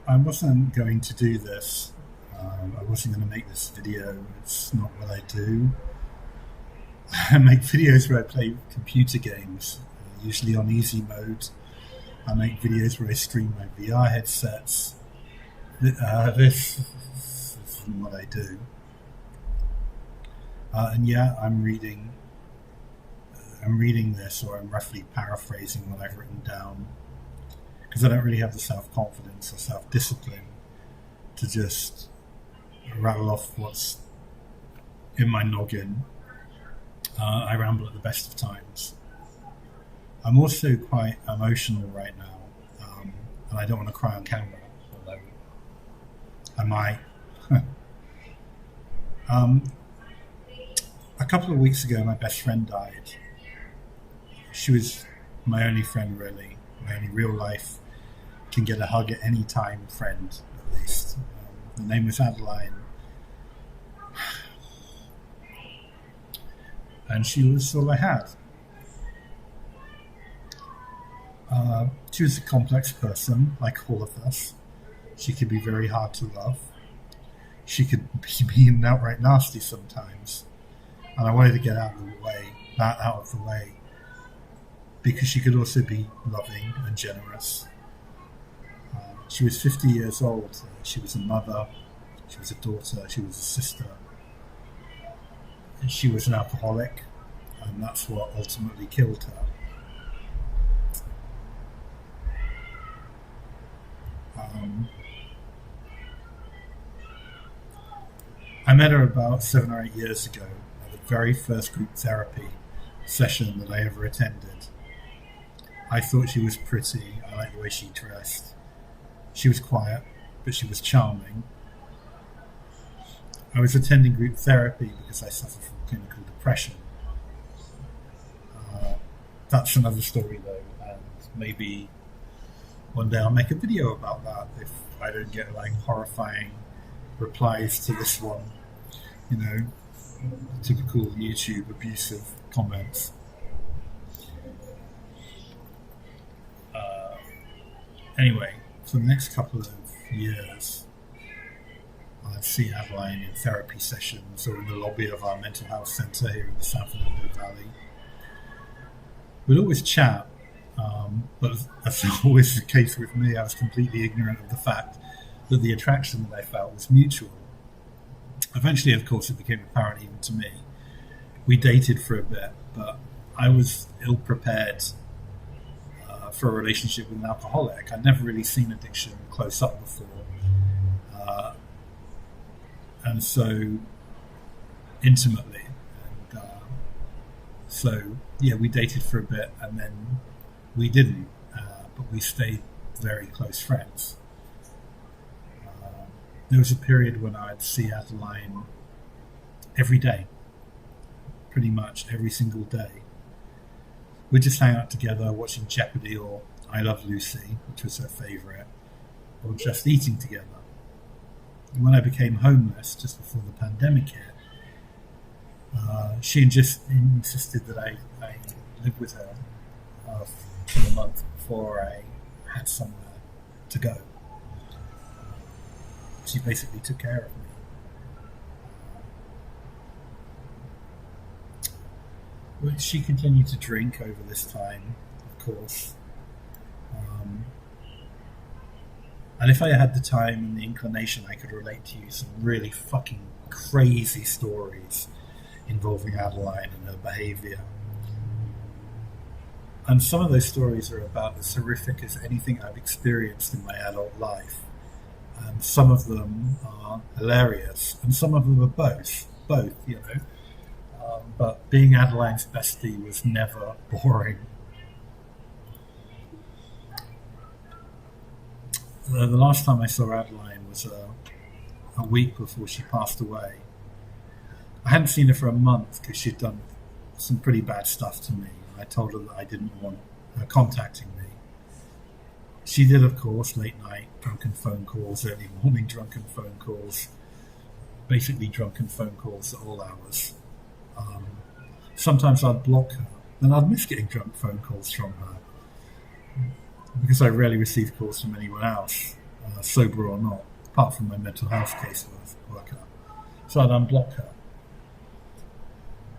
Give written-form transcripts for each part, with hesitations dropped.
I wasn't going to do this. I wasn't going to make this video. It's not what I do. I make videos where I play computer games, usually on easy mode. I make videos where I stream my VR headsets. This isn't what I do. And yeah, I'm reading this, or I'm roughly paraphrasing what I've written down, because I don't really have the self-confidence or self-discipline to just rattle off what's in my noggin. I ramble at the best of times. I'm also quite emotional right now, and I don't want to cry on camera, although I might. A couple of weeks ago, my best friend died. She was my only friend, really. My only real life, can get a hug at any time friend, at least. The name was Adeline. And she was all I had. She was a complex person, like all of us. She could be very hard to love. She could be mean and outright nasty sometimes. And I wanted to get out of the way, because she could also be loving and generous. She was 50 years old. She was a mother. She was a daughter. She was a sister. And she was an alcoholic, and that's what ultimately killed her. I met her about 7 or 8 years ago at the very first group therapy session that I ever attended. I thought she was pretty. I liked the way she dressed. She was quiet, but she was charming. I was attending group therapy because I suffer from clinical depression. That's another story, though, and maybe one day I'll make a video about that if I don't get like horrifying replies to this one, typical YouTube abusive comments. Anyway, for the next couple of years, I'd see Adeline in therapy sessions or in the lobby of our mental health centre here in the San Fernando Valley. We'd always chat, but as always the case with me, I was completely ignorant of the fact that the attraction that I felt was mutual. Eventually, of course, it became apparent even to me. We dated for a bit, but I was ill-prepared for a relationship with an alcoholic. I'd never really seen addiction close up before. And so intimately. And we dated for a bit, and then we didn't, but we stayed very close friends. There was a period when I'd see Adeline every day, pretty much every single day. We'd just hang out together watching Jeopardy or I Love Lucy, which was her favourite, or just eating together. And when I became homeless just before the pandemic hit, she just insisted that I live with her for the month before I had somewhere to go. She basically took care of me. Well, she continued to drink over this time, of course. And if I had the time and the inclination, I could relate to you some really fucking crazy stories involving Adeline and her behaviour. And some of those stories are about as horrific as anything I've experienced in my adult life. And some of them are hilarious, and some of them are both, but being Adeline's bestie was never boring. The last time I saw Adeline was a week before she passed away. I hadn't seen her for a month because she'd done some pretty bad stuff to me. I told her that I didn't want her contacting me. She did, of course, late night drunken phone calls, early morning drunken phone calls, basically drunken phone calls at all hours. Sometimes I'd block her, and I'd miss getting drunk phone calls from her because I rarely receive calls from anyone else, sober or not, apart from my mental health caseworker. So I'd unblock her.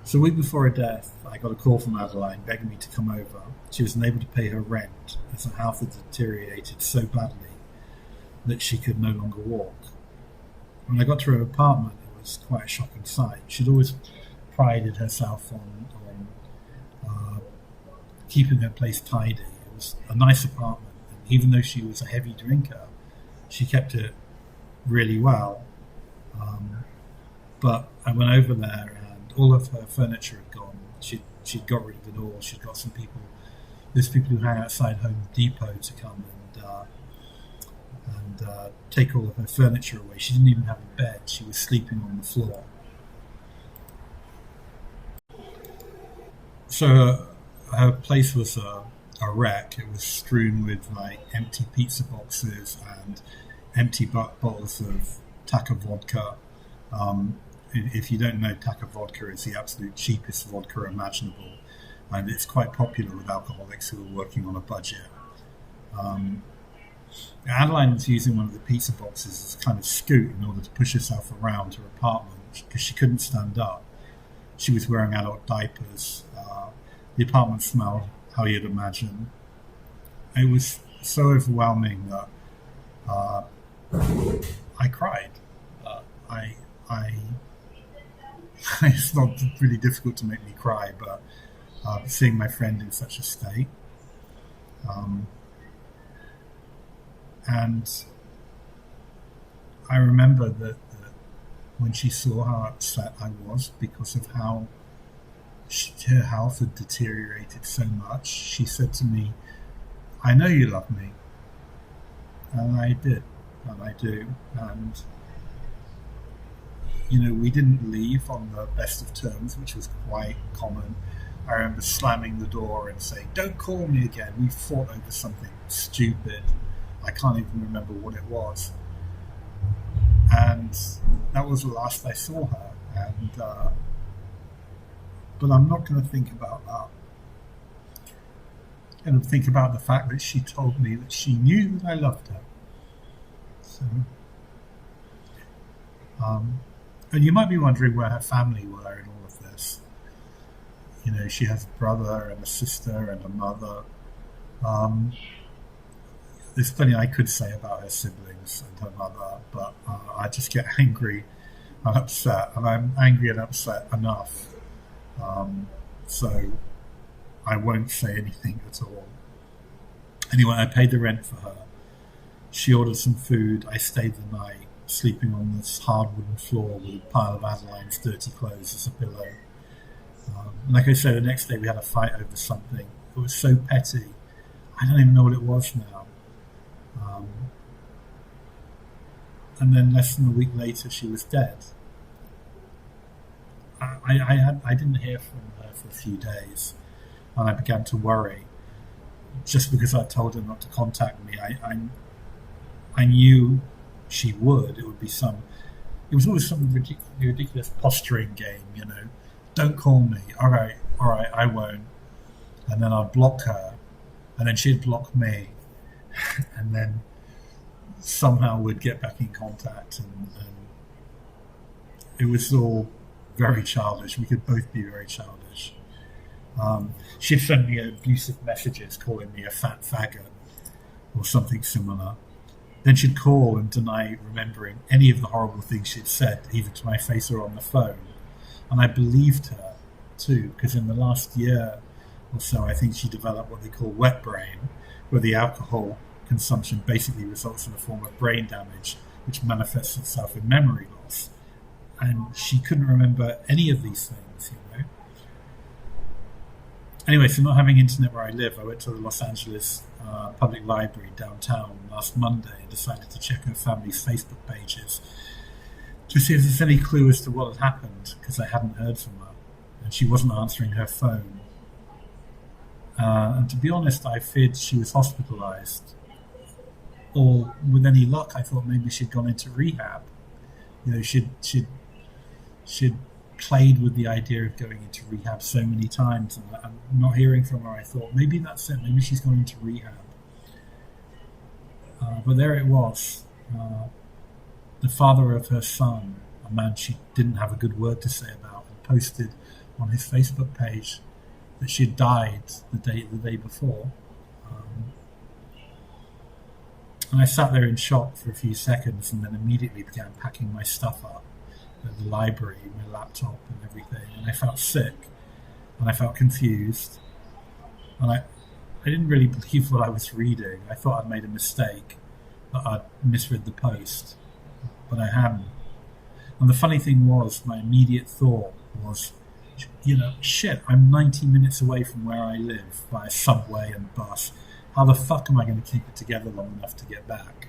So a week before her death, I got a call from Adeline begging me to come over. She was unable to pay her rent as her health had deteriorated so badly that she could no longer walk. When I got to her apartment, it was quite a shocking sight. She'd always prided herself on keeping her place tidy. It was a nice apartment. And even though she was a heavy drinker, she kept it really well. But I went over there and all of her furniture had gone. She'd got rid of it all. She'd got there's people who hang outside Home Depot to come and take all of her furniture away. She didn't even have a bed. She was sleeping on the floor. So her place was a wreck. It was strewn with like empty pizza boxes and empty bottles of Taka vodka. If you don't know, Taka vodka is the absolute cheapest vodka imaginable, and it's quite popular with alcoholics who are working on a budget. Adeline was using one of the pizza boxes as a kind of scoot in order to push herself around her apartment because she couldn't stand up. She was wearing adult diapers. The apartment smelled how you'd imagine. It was so overwhelming that I cried. It's not really difficult to make me cry, but seeing my friend in such a state, and I remember that when she saw how upset I was because of how her health had deteriorated so much, she said to me, "I know you love me," and I did, and I do, and we didn't leave on the best of terms, which was quite common. I remember slamming the door and saying, "Don't call me again." We fought over something stupid. I can't even remember what it was. And that was the last I saw her. And but I'm not going to think about that. I'm going to think about the fact that she told me that she knew that I loved her. So, and you might be wondering where her family were in all of this. She has a brother and a sister and a mother. There's plenty I could say about her siblings and her mother, but I just get angry and upset, and I'm angry and upset enough. So I won't say anything at all. Anyway, I paid the rent for her. She ordered some food. I stayed the night, sleeping on this hard wooden floor with a pile of Adeline's dirty clothes as a pillow. Like I said, the next day we had a fight over something. It was so petty. I don't even know what it was now. And then less than a week later, she was dead. I didn't hear from her for a few days, and I began to worry. Just because I told her not to contact me, I knew she would. It would be It was always some ridiculous posturing game. Don't call me. All right, I won't. And then I'd block her, and then she'd block me, and then somehow we'd get back in contact, and it was all very childish. We could both be very childish. She'd send me abusive messages calling me a fat faggot or something similar. Then she'd call and deny remembering any of the horrible things she'd said, either to my face or on the phone. And I believed her too, because in the last year or so, I think she developed what they call wet brain, where the alcohol consumption basically results in a form of brain damage, which manifests itself in memory loss. And she couldn't remember any of these things. Anyway, so not having internet where I live, I went to the Los Angeles Public Library downtown last Monday and decided to check her family's Facebook pages to see if there's any clue as to what had happened, because I hadn't heard from her, and she wasn't answering her phone. And to be honest, I feared she was hospitalized, or with any luck, I thought maybe she'd gone into rehab. She'd played with the idea of going into rehab so many times, and I'm not hearing from her. I thought maybe that's it. Maybe she's gone into rehab. But there it was. The father of her son, a man she didn't have a good word to say about, had posted on his Facebook page that she had died the day before. And I sat there in shock for a few seconds, and then immediately began packing my stuff up at the library, my laptop and everything. And I felt sick, and I felt confused, and I didn't really believe what I was reading. I thought I'd made a mistake, that I'd misread the post, but I hadn't. And the funny thing was, my immediate thought was, shit, I'm 90 minutes away from where I live by subway and bus. How the fuck am I going to keep it together long enough to get back?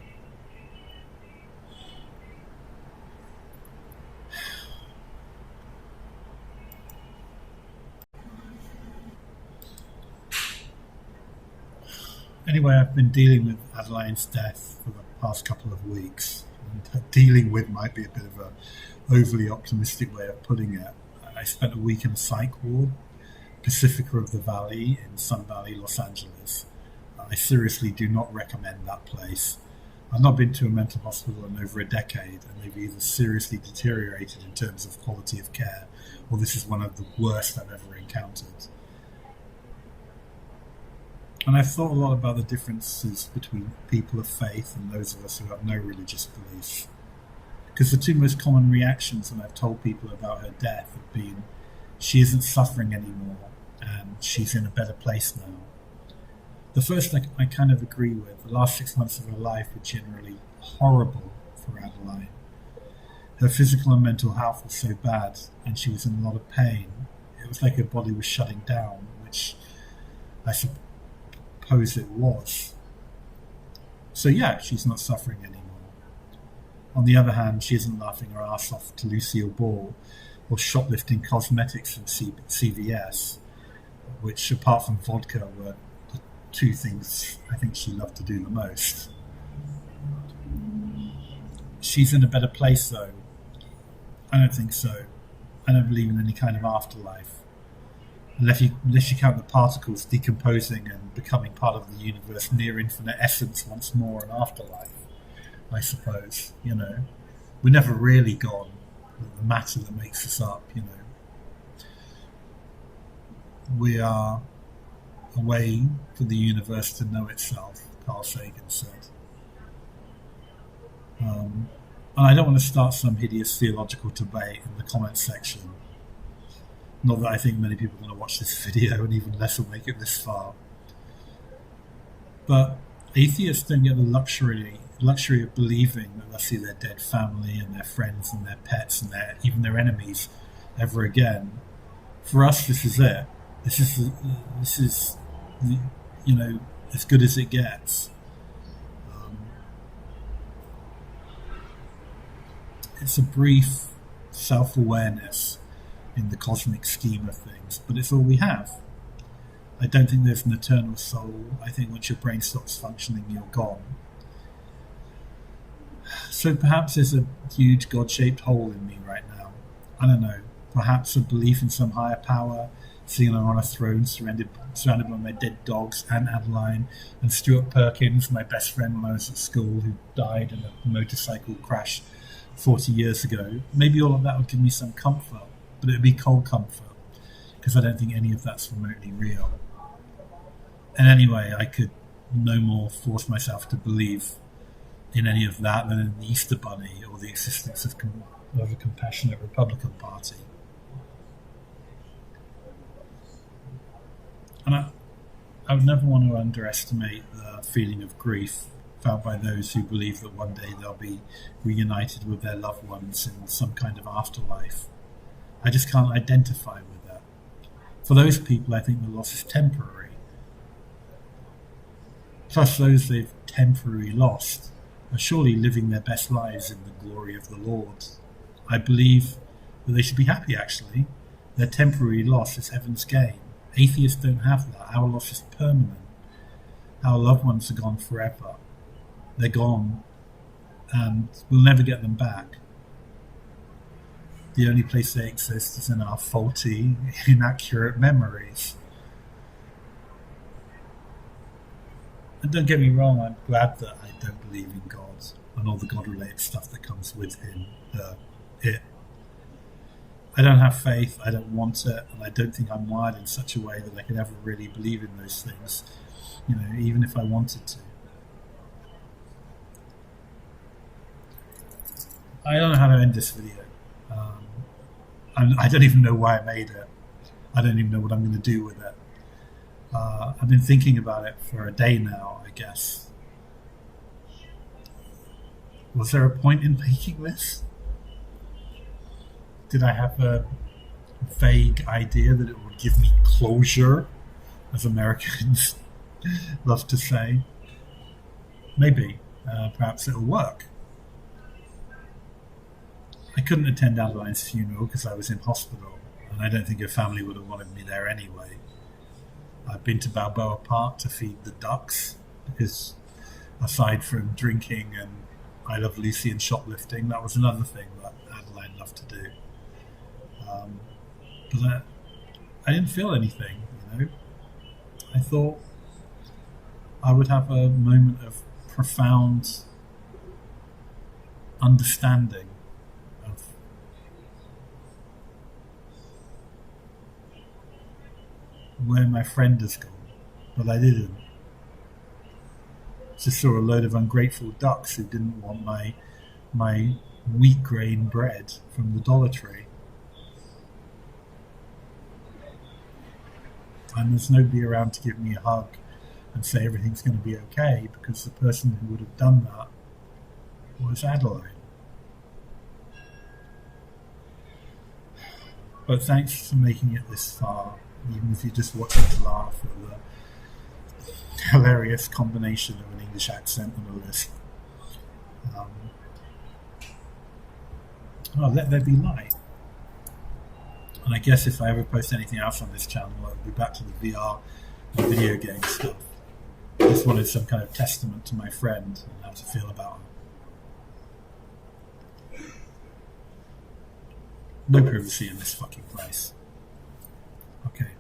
Anyway, I've been dealing with Adeline's death for the past couple of weeks. And dealing with might be a bit of a overly optimistic way of putting it. I spent a week in a psych ward, Pacifica of the Valley in Sun Valley, Los Angeles. I seriously do not recommend that place. I've not been to a mental hospital in over a decade, and they've either seriously deteriorated in terms of quality of care, or this is one of the worst I've ever encountered. And I've thought a lot about the differences between people of faith and those of us who have no religious beliefs. Because the two most common reactions when I've told people about her death have been, she isn't suffering anymore, and she's in a better place now. The first I kind of agree with. The last 6 months of her life were generally horrible for Adeline. Her physical and mental health was so bad, and she was in a lot of pain. It was like her body was shutting down, which I suppose it was. So yeah, she's not suffering anymore. On the other hand, she isn't laughing her ass off to Lucille Ball or shoplifting cosmetics from CVS, which, apart from vodka, were the two things I think she loved to do the most. She's in a better place, though. I don't think so. I don't believe in any kind of afterlife. Unless you count the particles decomposing and becoming part of the universe near infinite essence once more in afterlife, I suppose. We're never really gone. The matter that makes us up, We are a way for the universe to know itself, Carl Sagan said. And I don't want to start some hideous theological debate in the comments section. Not that I think many people are going to watch this video, and even less will make it this far. But atheists don't get the luxury of believing that they'll see their dead family and their friends and their pets and even their enemies ever again. For us, this is it. This is as good as it gets. It's a brief self-awareness in the cosmic scheme of things, but it's all we have. I don't think there's an eternal soul. I think once your brain stops functioning, you're gone. So perhaps there's a huge God-shaped hole in me right now. I don't know. Perhaps a belief in some higher power, sitting on a throne surrounded by my dead dogs and Adeline and Stuart Perkins, my best friend when I was at school, who died in a motorcycle crash 40 years ago. Maybe all of that would give me some comfort, but it would be cold comfort, because I don't think any of that's remotely real. And anyway, I could no more force myself to believe in any of that than in the Easter Bunny or the existence of a compassionate Republican Party. And I would never want to underestimate the feeling of grief felt by those who believe that one day they'll be reunited with their loved ones in some kind of afterlife. I just can't identify with that. For those people, I think the loss is temporary. Plus, those they've temporarily lost are surely living their best lives in the glory of the Lord. I believe that they should be happy, actually. Their temporary loss is heaven's gain. Atheists don't have that. Our loss is permanent. Our loved ones are gone forever. They're gone, and we'll never get them back. The only place they exist is in our faulty, inaccurate memories. And don't get me wrong, I'm glad that I don't believe in God and all the God-related stuff that comes with him. It. I don't have faith, I don't want it, and I don't think I'm wired in such a way that I could ever really believe in those things, even if I wanted to. I don't know how to end this video. I don't even know why I made it. I don't even know what I'm going to do with it. I've been thinking about it for a day now, I guess. Was there a point in making this? Did I have a vague idea that it would give me closure, as Americans love to say? Maybe. Perhaps it'll work. I couldn't attend Adeline's funeral because I was in hospital, and I don't think her family would have wanted me there anyway. I've been to Balboa Park to feed the ducks because, aside from drinking and I Love Lucy and shoplifting, that was another thing that Adeline loved to do. But I didn't feel anything, I thought I would have a moment of profound understanding of where my friend has gone, but I didn't. Just saw a load of ungrateful ducks who didn't want my wheat grain bread from the Dollar Tree. And there's nobody around to give me a hug and say everything's going to be okay, because the person who would have done that was Adeline. But thanks for making it this far, even if you're just watching to laugh at the hilarious combination of an English accent and a lisp. Let there be light. And I guess if I ever post anything else on this channel, I'll be back to the VR and video game stuff. I just wanted some kind of testament to my friend and how to feel about her. No privacy in this fucking place. Okay.